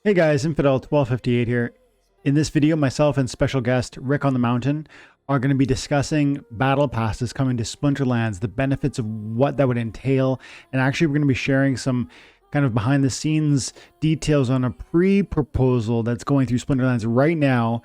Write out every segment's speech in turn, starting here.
Hey guys, Infidel1258 here. In this video, myself and special guest Rick on the Mountain are going to be discussing battle passes coming to Splinterlands, the benefits of what that would entail, and actually we're going to be sharing some kind of behind the scenes details on a pre-proposal that's going through Splinterlands right now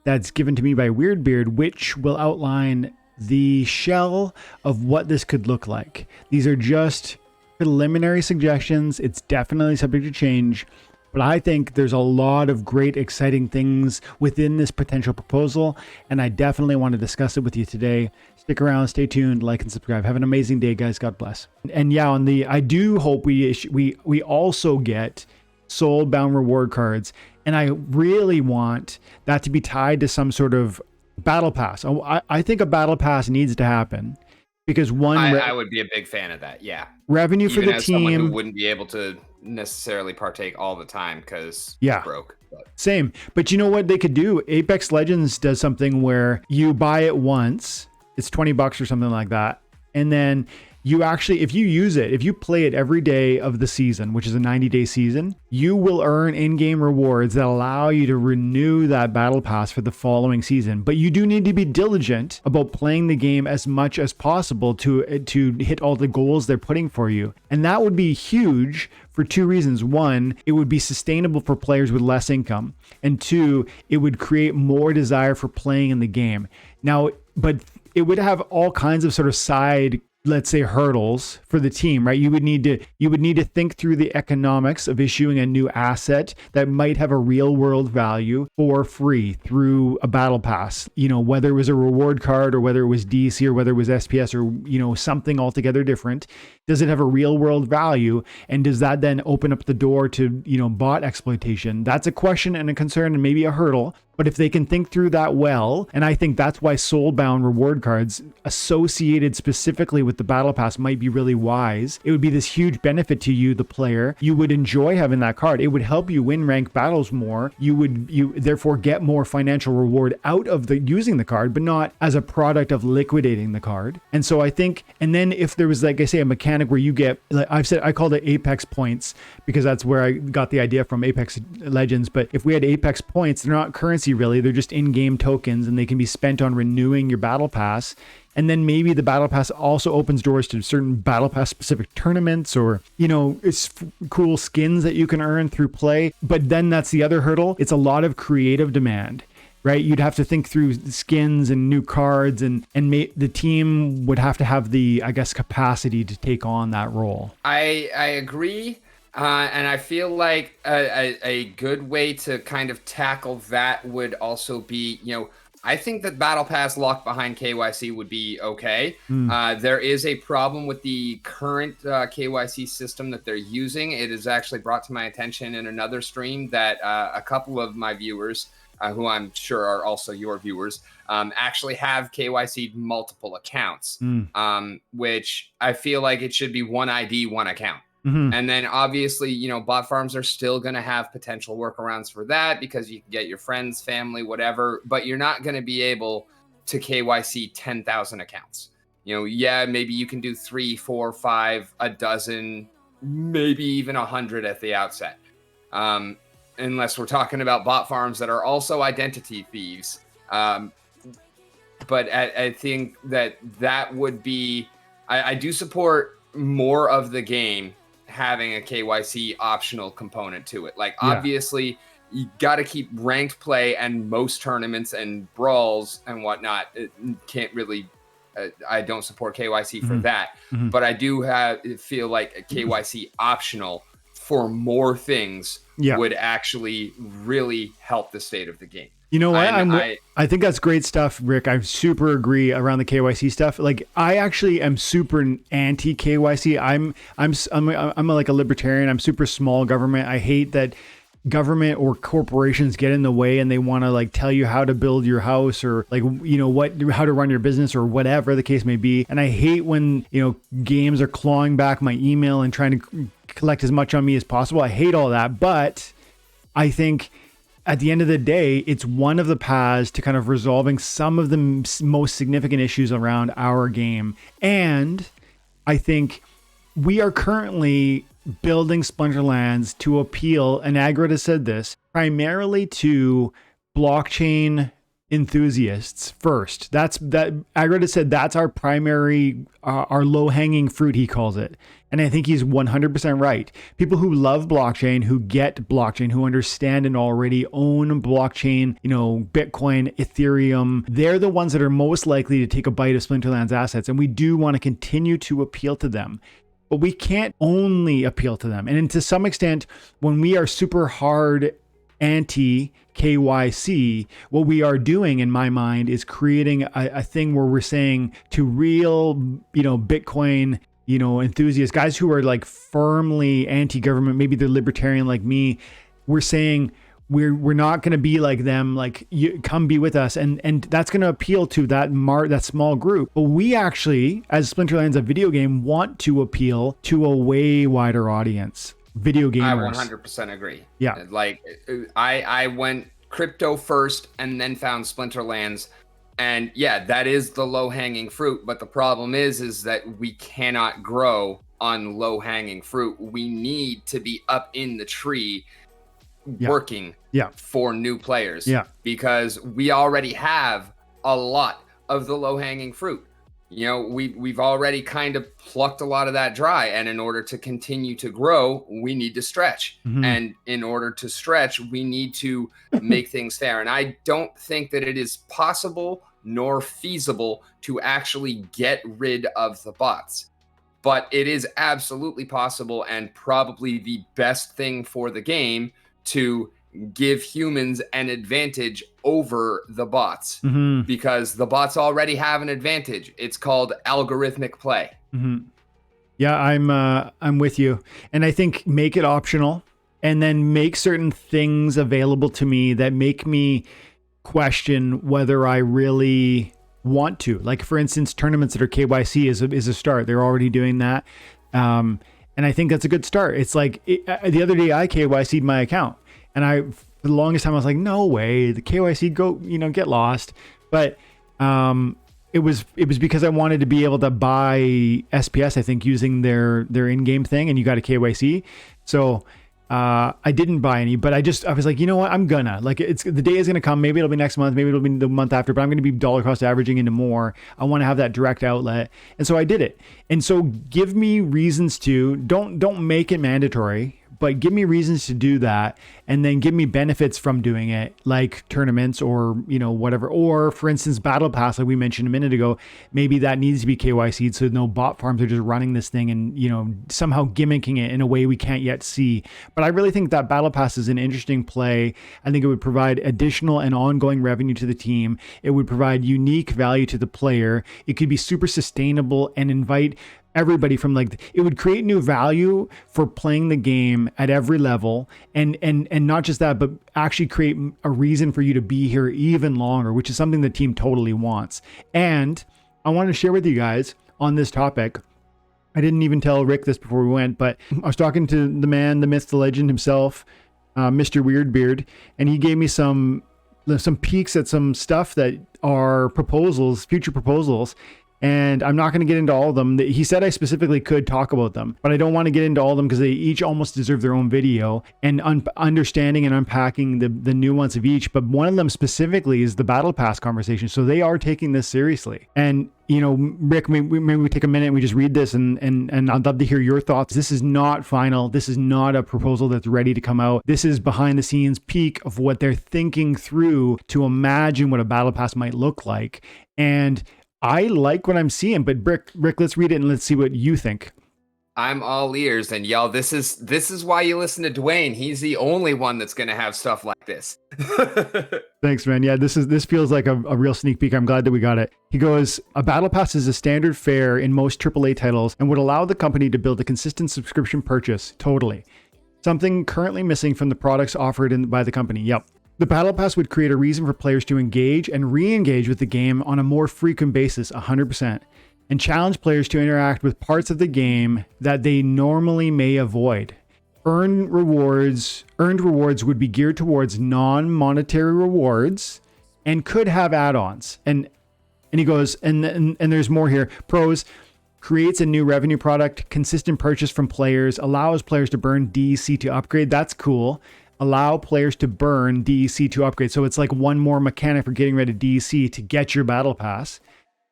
that's given to me by Weirdbeard, which will outline the shell of what this could look like. These are just preliminary suggestions. It's definitely subject to change. But I think there's a lot of great, exciting things within this potential proposal, and I definitely want to discuss it with you today. Stick around, stay tuned, like and subscribe. Have an amazing day, guys. God bless. And yeah, I do hope we also get soul-bound reward cards, and I really want that to be tied to some sort of battle pass. I think a battle pass needs to happen because I would be a big fan of that. Yeah, revenue for the as team. Someone who wouldn't be able to necessarily partake all the time because it's broke. Same. But you know what they could do? Apex Legends does something where you buy it once, it's $20 or something like that, and then you actually, if you use it, if you play it every day of the season, which is a 90-day season, you will earn in-game rewards that allow you to renew that battle pass for the following season. But you do need to be diligent about playing the game as much as possible to hit all the goals they're putting for you. And that would be huge for two reasons. One, it would be sustainable for players with less income. And two, it would create more desire for playing in the game. Now, but it would have all kinds of sort of side, let's say, hurdles for the team, right? You would need to think through the economics of issuing a new asset that might have a real world value for free through a battle pass, whether it was a reward card or whether it was DC or whether it was SPS or, something altogether different. Does it have a real world value? And does that then open up the door to, bot exploitation? That's a question and a concern and maybe a hurdle. But if they can think through that well, and I think that's why soul-bound reward cards associated specifically with the battle pass might be really wise. It would be this huge benefit to you, the player. You would enjoy having that card. It would help you win ranked battles more. You therefore get more financial reward out of using the card, but not as a product of liquidating the card. And so I think, and then if there was, like I say, a mechanic where you get, like I called it Apex points because that's where I got the idea from, Apex Legends. But if we had Apex points, they're not currency really, they're just in-game tokens and they can be spent on renewing your battle pass. And then maybe the battle pass also opens doors to certain battle pass specific tournaments or, it's cool skins that you can earn through play. But then that's the other hurdle. It's a lot of creative demand, right? You'd have to think through skins and new cards and the team would have to have the, I guess, capacity to take on that role. I agree. And I feel like a good way to kind of tackle that would also be, I think that Battle Pass locked behind KYC would be okay. There is a problem with the current KYC system that they're using. It is actually brought to my attention in another stream that a couple of my viewers, who I'm sure are also your viewers, actually have KYC'd multiple accounts, which I feel like it should be one ID, one account. And then obviously, bot farms are still going to have potential workarounds for that because you can get your friends, family, whatever, but you're not going to be able to KYC 10,000 accounts. Maybe you can do 3, 4, 5, a dozen, maybe even 100 at the outset. Unless we're talking about bot farms that are also identity thieves. But I think that would be, I do support more of the game having a KYC optional component to it. Like, obviously, you got to keep ranked play and most tournaments and brawls and whatnot. It can't really, I don't support KYC for that. But I do feel like a KYC optional for more things would actually really help the state of the game. You know what? I think that's great stuff, Rick. I super agree around the KYC stuff. Like, I actually am super anti KYC. I'm like a libertarian. I'm super small government. I hate that government or corporations get in the way and they want to like tell you how to build your house or like, how to run your business or whatever the case may be. And I hate when, games are clawing back my email and trying to collect as much on me as possible. I hate all that. But I think at the end of the day, it's one of the paths to kind of resolving some of the most significant issues around our game. And I think we are currently building Splinterlands to appeal, and Agrid has said this, primarily to blockchain enthusiasts first. Agrid has said that's our primary, our low-hanging fruit, he calls it. And I think he's 100% right. People who love blockchain, who get blockchain, who understand and already own blockchain, Bitcoin, Ethereum, they're the ones that are most likely to take a bite of Splinterlands assets. And we do want to continue to appeal to them. But we can't only appeal to them. And to some extent, when we are super hard anti KYC, what we are doing in my mind is creating a thing where we're saying to real, Bitcoin, enthusiasts, guys who are like firmly anti-government, maybe they're libertarian like me, we're saying we're not going to be like them, like you come be with us, and that's going to appeal to that small group. But we actually, as Splinterlands, a video game, want to appeal to a way wider audience. Video gamers. I 100% agree. Yeah. Like I went crypto first and then found Splinterlands. And yeah, that is the low hanging fruit. But the problem is that we cannot grow on low hanging fruit. We need to be up in the tree working for new players. Yeah. Because we already have a lot of the low hanging fruit. We've already kind of plucked a lot of that dry, and in order to continue to grow, we need to stretch. Mm-hmm. And in order to stretch, we need to make things fair. And I don't think that it is possible nor feasible to actually get rid of the bots. But it is absolutely possible, and probably the best thing for the game, to give humans an advantage over the bots, because the bots already have an advantage. It's called algorithmic play. Mm-hmm. Yeah, I'm with you. And I think make it optional, and then make certain things available to me that make me question whether I really want to. Like, for instance, tournaments that are KYC is a start. They're already doing that. And I think that's a good start. It's like the other day I KYC'd my account, and for the longest time I was like, no way, the KYC get lost. But it was because I wanted to be able to buy SPS, I think, using their in-game thing, and you got a KYC. So I didn't buy any, but I was like, you know what, I'm gonna, like, the day is gonna come. Maybe it'll be next month, maybe it'll be the month after, but I'm gonna be dollar cost averaging into more. I want to have that direct outlet, and so I did it. And so give me reasons to don't make it mandatory, but give me reasons to do that, and then give me benefits from doing it, like tournaments or, whatever. Or, for instance, Battle Pass, like we mentioned a minute ago, maybe that needs to be KYC'd so no bot farms are just running this thing and, somehow gimmicking it in a way we can't yet see. But I really think that Battle Pass is an interesting play. I think it would provide additional and ongoing revenue to the team. It would provide unique value to the player. It could be super sustainable and invite everybody from, like, it would create new value for playing the game at every level, and not just that, but actually create a reason for you to be here even longer, which is something the team totally wants. And I want to share with you guys on this topic, I didn't even tell Rick this before we went, but I was talking to the man, the myth, the legend himself, Mr. Weirdbeard, and he gave me some peeks at some stuff that are proposals, future proposals. And I'm not going to get into all of them. He said I specifically could talk about them, but I don't want to get into all of them because they each almost deserve their own video, and understanding and unpacking the nuance of each. But one of them specifically is the Battle Pass conversation. So they are taking this seriously. And, Rick, maybe we take a minute and we just read this, and I'd love to hear your thoughts. This is not final. This is not a proposal that's ready to come out. This is behind the scenes peek of what they're thinking through to imagine what a Battle Pass might look like. And I like what I'm seeing, but Rick, let's read it and let's see what you think. I'm all ears, and y'all, this is why you listen to Dwayne. He's the only one that's going to have stuff like this. Thanks, man. Yeah, this feels like a real sneak peek. I'm glad that we got it. He goes, a Battle Pass is a standard fare in most AAA titles and would allow the company to build a consistent subscription purchase. Totally. Something currently missing from the products offered by the company. Yep. The Battle Pass would create a reason for players to engage and re-engage with the game on a more frequent basis, 100%, and challenge players to interact with parts of the game that they normally may avoid. Earned rewards would be geared towards non-monetary rewards and could have add-ons. And he goes, and there's more here. Pros, creates a new revenue product, consistent purchase from players, allows players to burn DEC to upgrade. That's cool. Allow players to burn DEC to upgrade. So it's like one more mechanic for getting rid of DEC to get your battle pass.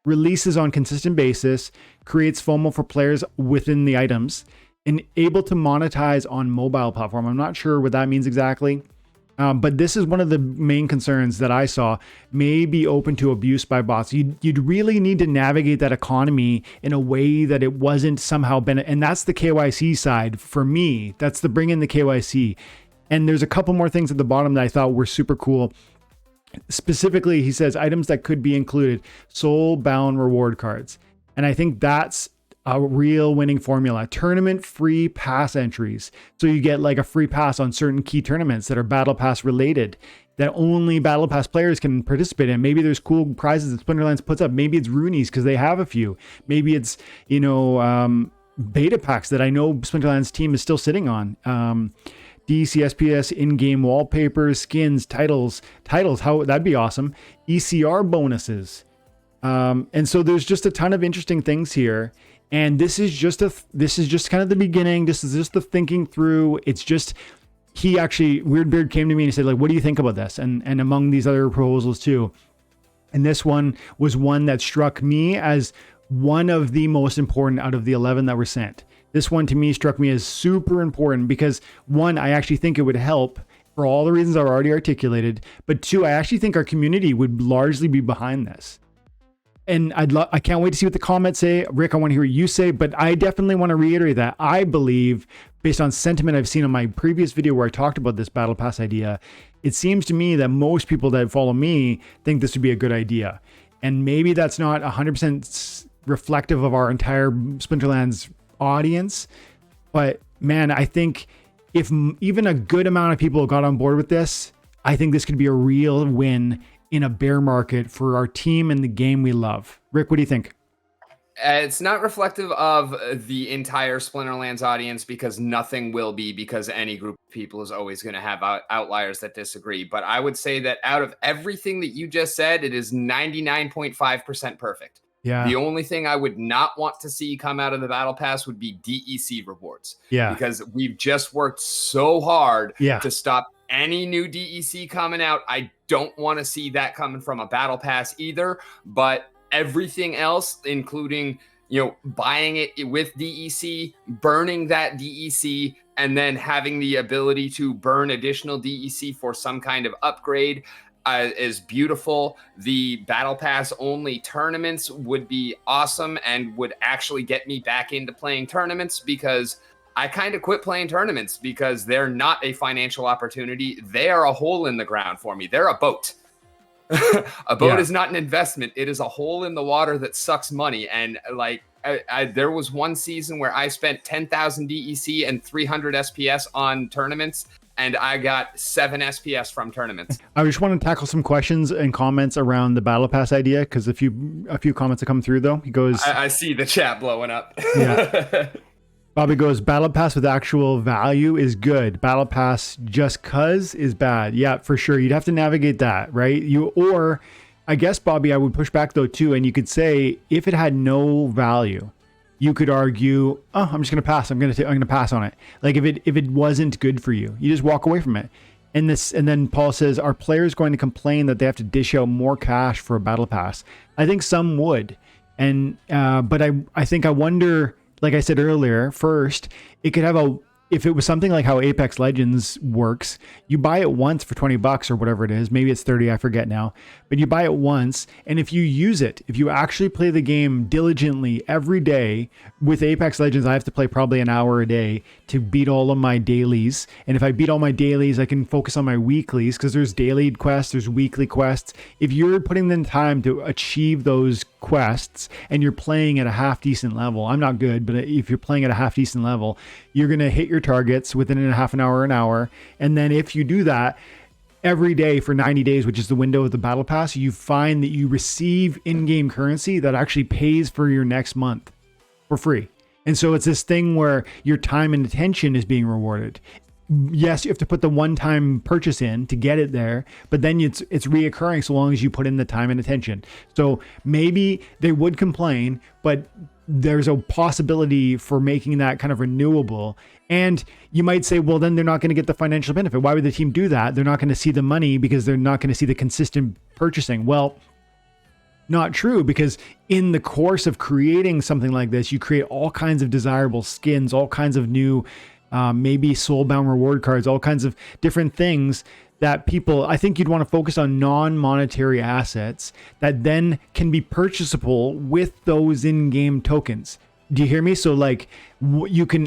Releases on consistent basis, creates FOMO for players within the items, and able to monetize on mobile platform. I'm not sure what that means exactly. But this is one of the main concerns that I saw may be open to abuse by bots. You'd really need to navigate that economy in a way that it wasn't somehow and that's the KYC side for me. That's the bring in the KYC. And there's a couple more things at the bottom that I thought were super cool. Specifically, he says items that could be included, soul-bound reward cards. And I think that's a real winning formula. Tournament free pass entries. So you get like a free pass on certain key tournaments that are Battle Pass related that only Battle Pass players can participate in. Maybe there's cool prizes that Splinterlands puts up. Maybe it's Roonies because they have a few. Maybe it's, beta packs that I know Splinterlands team is still sitting on. DEC, SPS, in-game wallpapers, skins, titles, how that'd be awesome. ECR bonuses. And so there's just a ton of interesting things here. And this is just kind of the beginning. This is just the thinking through. It's just, Weirdbeard came to me and he said, like, what do you think about this? And among these other proposals too. And this one was one that struck me as one of the most important out of the 11 that were sent. This one to me struck me as super important because one, I actually think it would help for all the reasons I've already articulated. But two, I actually think our community would largely be behind this. And I can't wait to see what the comments say. Rick, I want to hear what you say, but I definitely want to reiterate that I believe, based on sentiment I've seen on my previous video where I talked about this Battle Pass idea, it seems to me that most people that follow me think this would be a good idea. And maybe that's not 100% reflective of our entire Splinterlands audience, but man, I think if even a good amount of people got on board with this, I think this could be a real win in a bear market for our team and the game we love. Rick, what do you think? It's not reflective of the entire Splinterlands audience because nothing will be, because any group of people is always going to have outliers that disagree. But I would say that out of everything that you just said, it is 99.5% perfect. Yeah. The only thing I would not want to see come out of the Battle Pass would be DEC rewards. Yeah. Because we've just worked so hard Yeah. to stop any new DEC coming out. I don't want to see that coming from a Battle Pass either, but everything else, including, buying it with DEC, burning that DEC, and then having the ability to burn additional DEC for some kind of upgrade is beautiful. The Battle Pass only tournaments would be awesome and would actually get me back into playing tournaments, because I kind of quit playing tournaments because they're not a financial opportunity. They are a hole in the ground for me. They're a boat. A boat is not an investment. It is a hole in the water that sucks money. And like, there was one season where I spent 10,000 DEC and 300 SPS on tournaments, and I got 7 SPS from tournaments. I just want to tackle some questions and comments around the Battle Pass idea, because a few comments have come through though. He goes, I see the chat blowing up. Yeah. Bobby goes, Battle Pass with actual value is good. Battle Pass just cuz is bad. Yeah, for sure. You'd have to navigate that, right? Or I guess, Bobby, I would push back though too, and you could say if it had no value, you could argue, oh, I'm just gonna pass. I'm gonna pass on it. Like if it wasn't good for you, you just walk away from it. And then Paul says, are players going to complain that they have to dish out more cash for a Battle Pass? I think some would, and but I wonder. Like I said earlier, first, it could have if it was something like how Apex Legends works, you buy it once for $20 or whatever it is. Maybe it's 30, I forget now. But you buy it once, and if you use it, if you actually play the game diligently every day, with Apex Legends, I have to play probably an hour a day to beat all of my dailies. And if I beat all my dailies, I can focus on my weeklies, because there's daily quests, there's weekly quests. If you're putting in time to achieve those quests and you're playing at a half decent level, I'm not good, but if you're playing at a half decent level, you're going to hit your targets within a half an hour. And then if you do that every day for 90 days, which is the window of the Battle Pass, you find that you receive in-game currency that actually pays for your next month for free. And so it's this thing where your time and attention is being rewarded. Yes, you have to put the one-time purchase in to get it there, but then it's reoccurring so long as you put in the time and attention. So maybe they would complain, but there's a possibility for making that kind of renewable. And you might say, well, then they're not going to get the financial benefit. Why would the team do that? They're not going to see the money because they're not going to see the consistent purchasing. Well, not true, because in the course of creating something like this, you create all kinds of desirable skins, all kinds of new, maybe soulbound reward cards, all kinds of different things that people, I think you'd want to focus on non-monetary assets that then can be purchasable with those in-game tokens. Do you hear me? So like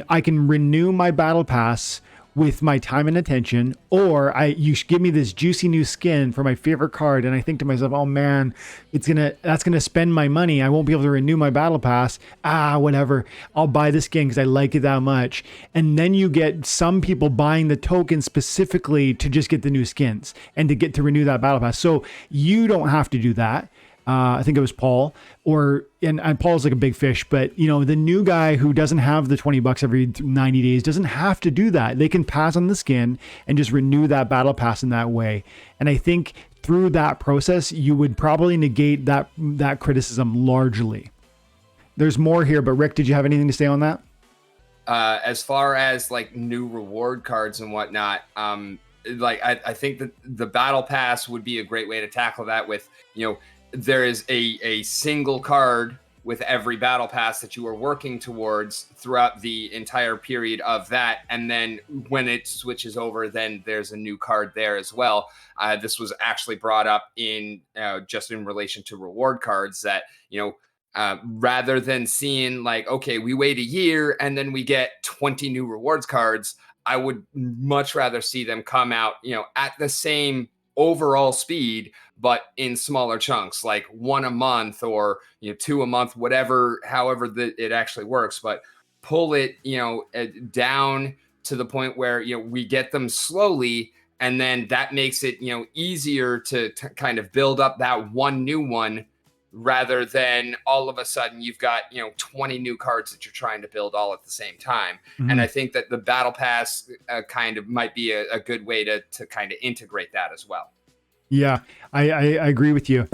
I can renew my battle pass with my time and attention, or you give me this juicy new skin for my favorite card, and I think to myself, oh man, that's gonna spend my money. I won't be able to renew my battle pass. Whatever. I'll buy the skin because I like it that much. And then you get some people buying the token specifically to just get the new skins and to get to renew that battle pass. So you don't have to do that. I think it was Paul, and Paul's like a big fish, but the new guy who doesn't have the $20 every 90 days doesn't have to do that. They can pass on the skin and just renew that battle pass in that way. And I think through that process, you would probably negate that criticism largely. There's more here, but Rick, did you have anything to say on that? As far as like new reward cards and whatnot, I think that the battle pass would be a great way to tackle that with, there is a single card with every battle pass that you are working towards throughout the entire period of that. And then when it switches over, then there's a new card there as well. This was actually brought up in just in relation to reward cards that, rather than seeing like, okay, we wait a year and then we get 20 new rewards cards, I would much rather see them come out, at the same overall speed, but in smaller chunks, like one a month or, two a month, however it actually works, but pull it, down to the point where, we get them slowly. And then that makes it, easier to kind of build up that one new one, rather than all of a sudden you've got, 20 new cards that you're trying to build all at the same time. Mm-hmm. And I think that the battle pass kind of might be a good way to kind of integrate that as well. Yeah, I agree with you.